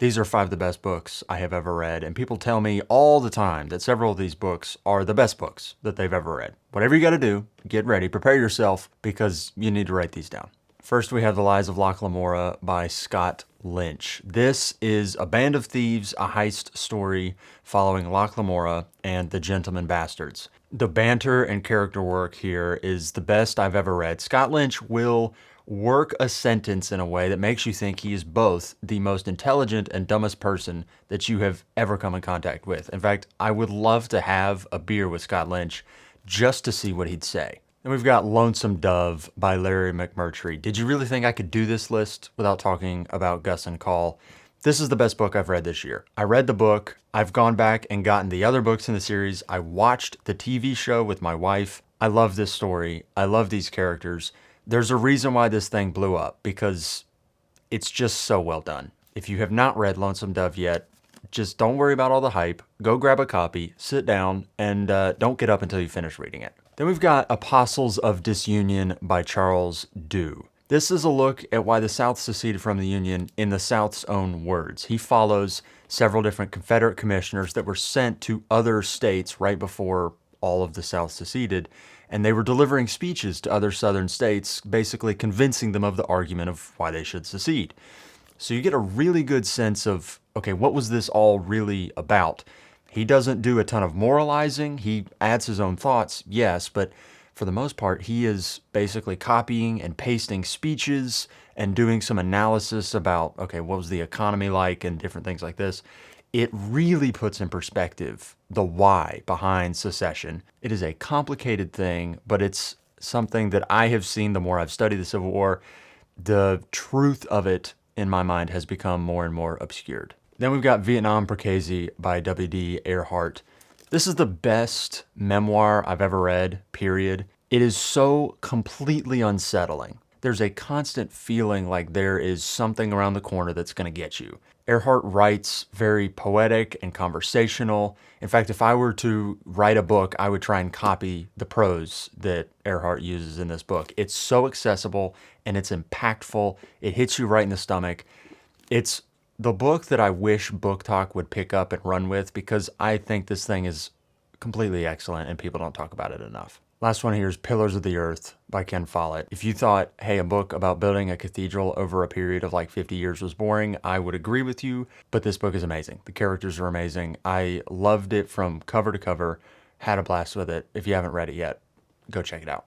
These are 5 of the best books I have ever read, and people tell me all the time that several of these books are the best books that they've ever read. Whatever you gotta do, get ready, prepare yourself, because you need to write these down. First, we have The Lies of Locke Lamora by Scott Lynch. This is a band of thieves, a heist story following Locke Lamora and the Gentleman Bastards. The banter and character work here is the best I've ever read. Scott Lynch will work a sentence in a way that makes you think he is both the most intelligent and dumbest person that you have ever come in contact with. In fact, I would love to have a beer with Scott Lynch just to see what he'd say. Then we've got Lonesome Dove by Larry McMurtry. Did you really think I could do this list without talking about Gus and Call? This is the best book I've read this year. I read the book. I've gone back and gotten the other books in the series. I watched the TV show with my wife. I love this story. I love these characters. There's a reason why this thing blew up, because it's just so well done. If you have not read Lonesome Dove yet, just don't worry about all the hype. Go grab a copy, sit down, and don't get up until you finish reading it. Then we've got Apostles of Disunion by Charles Dew. This is a look at why the South seceded from the Union in the South's own words. He follows several different Confederate commissioners that were sent to other states right before all of the South seceded, and they were delivering speeches to other Southern states, basically convincing them of the argument of why they should secede. So you get a really good sense of, okay, what was this all really about? He doesn't do a ton of moralizing. He adds his own thoughts, yes, but for the most part, he is basically copying and pasting speeches and doing some analysis about, okay, what was the economy like and different things like this. It really puts in perspective the why behind secession. It is a complicated thing, but it's something that I have seen the more I've studied the Civil War. The truth of it, in my mind, has become more and more obscured. Then we've got Vietnam Perkasie by W.D. Earhart. This is the best memoir I've ever read, period. It is so completely unsettling. There's a constant feeling like there is something around the corner that's going to get you. Earhart writes very poetic and conversational. In fact, if I were to write a book, I would try and copy the prose that Earhart uses in this book. It's so accessible and it's impactful. It hits you right in the stomach. It's the book that I wish Book Talk would pick up and run with, because I think this thing is completely excellent and people don't talk about it enough. Last one here is Pillars of the Earth by Ken Follett. If you thought, hey, a book about building a cathedral over a period of like 50 years was boring, I would agree with you, but this book is amazing. The characters are amazing. I loved it from cover to cover, had a blast with it. If you haven't read it yet, go check it out.